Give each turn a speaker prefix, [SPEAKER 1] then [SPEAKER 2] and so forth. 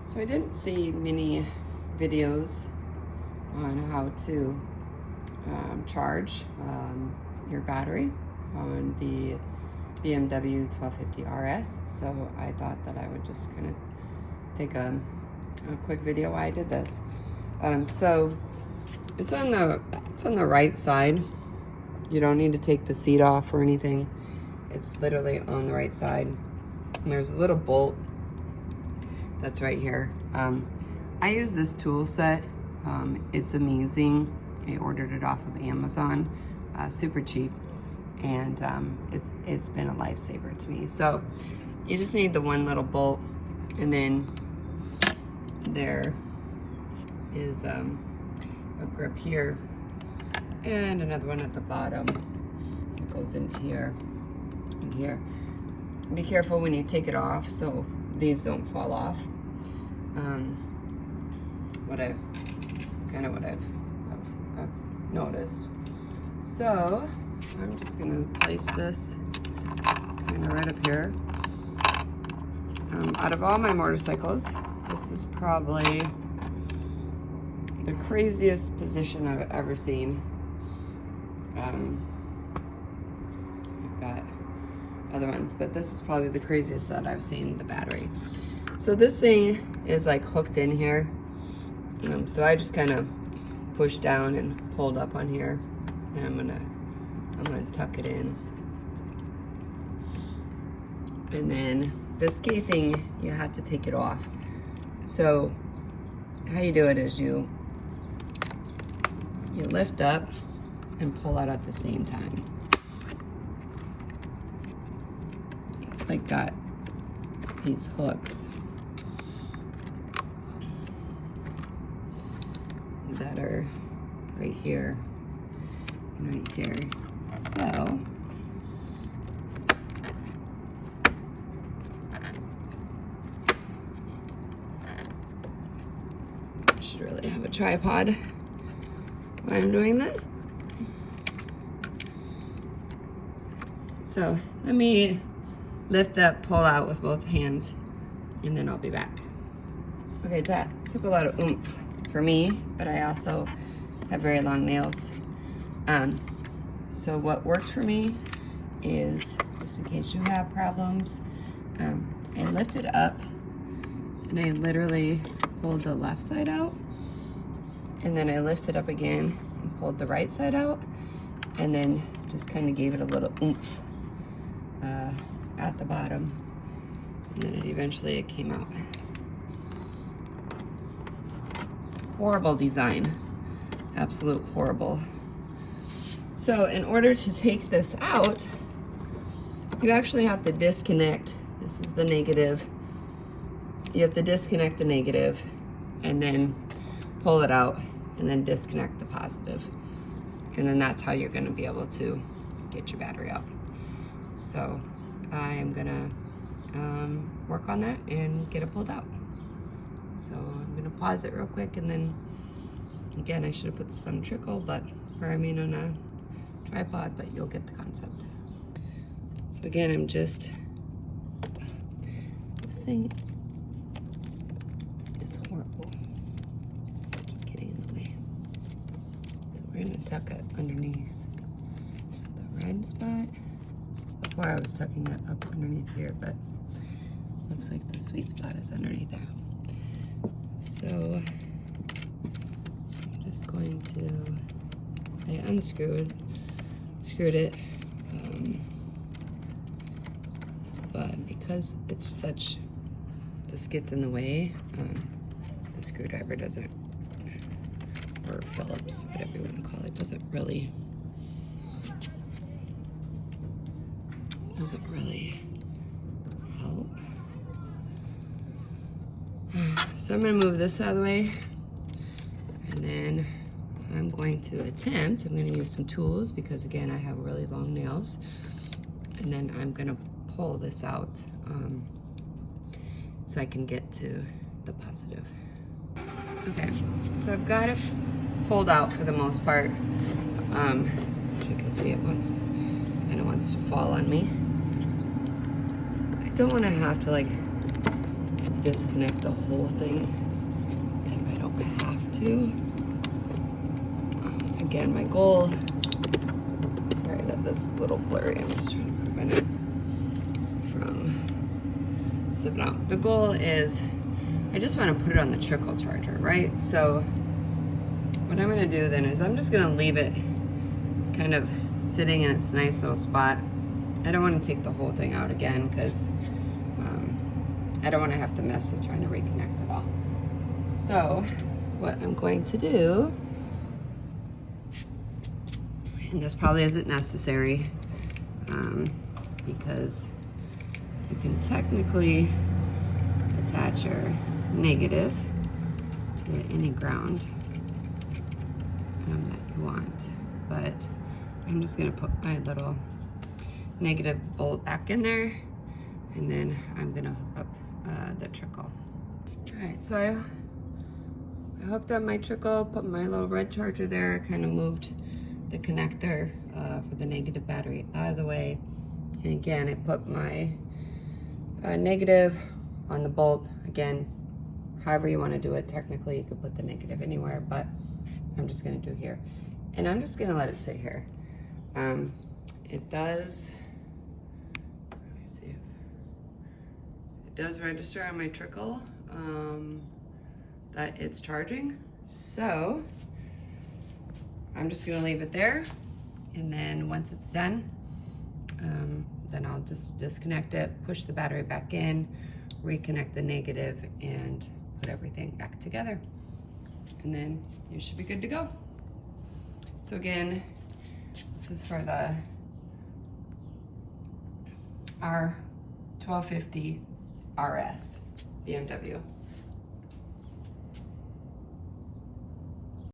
[SPEAKER 1] So I didn't see many videos on how to charge your battery on the BMW 1250RS, so I thought that I would just kind of take a quick video why I did this. So it's on the right side. You don't need to take the seat off or anything. It's literally on the right side. And there's a little bolt that's right here. I use this tool set. It's amazing. I ordered it off of Amazon, super cheap, and it's been a lifesaver to me. So you just need the one little bolt, and then there is a grip here and another one at the bottom that goes into here and here. Be careful when you take it off so these don't fall off. What I've noticed. So I'm just gonna place this kind of right up here. Out of all my motorcycles, this is probably the craziest position I've ever seen. I've got other ones, but this is probably the craziest that I've seen the battery. So this thing is like hooked in here. So I just kind of pushed down and pulled up on here, and I'm gonna tuck it in. And then this casing, you have to take it off. So how you do it is you lift up and pull out at the same time. It's like got these hooks that are right here and right here. So I should really have a tripod while I'm doing this. So let me lift up, pull out with both hands, and then I'll be back. Okay, that took a lot of oomph for me, but I also have very long nails. So what works for me is, just in case you have problems, I lift it up and I literally pulled the left side out, and then I lifted up again and pulled the right side out, and then just kind of gave it a little oomph at the bottom, and then eventually it came out. Horrible design, absolute horrible. So in order to take this out, you actually have to disconnect. This is the negative. You have to disconnect the negative and then pull it out and then disconnect the positive. And then that's how you're gonna be able to get your battery out. So I am gonna work on that and get it pulled out. So I'm gonna pause it real quick, and then again, I should have put this on trickle, on a tripod, but you'll get the concept. So again, this thing is horrible. Just keep getting in the way. So we're gonna tuck it underneath the red spot. Before I was tucking it up underneath here, but looks like the sweet spot is underneath there. So I'm just going to, I unscrewed it, but because it's such, this gets in the way, the screwdriver doesn't, or Phillips, whatever you want to call it, doesn't really help. So I'm going to move this out of the way, and then I'm going to I'm going to use some tools because again I have really long nails, and then I'm going to pull this out so I can get to the positive. Okay, so I've got it pulled out for the most part. As you can see, it kind of wants to fall on me. I don't want to have to like disconnect the whole thing if I don't have to. Again, my goal, sorry that this is a little blurry, I'm just trying to prevent it from slipping out. The goal is, I just want to put it on the trickle charger, right? So what I'm going to do then is I'm just going to leave it kind of sitting in its nice little spot. I don't want to take the whole thing out again because I don't want to have to mess with trying to reconnect it all. So what I'm going to do, and this probably isn't necessary because you can technically attach your negative to any ground that you want, but I'm just going to put my little negative bolt back in there, and then I'm going to hook up the trickle. Alright, so I hooked up my trickle, put my little red charger there, kind of moved the connector for the negative battery out of the way, and again I put my negative on the bolt. Again, however you want to do it, technically you could put the negative anywhere, but I'm just going to do here, and I'm just going to let it sit here. It does, let me see if it does register on my trickle that it's charging, so I'm just going to leave it there, and then once it's done, then I'll just disconnect it, push the battery back in, reconnect the negative, and put everything back together, and then you should be good to go. So again, this is for the R1250RS BMW.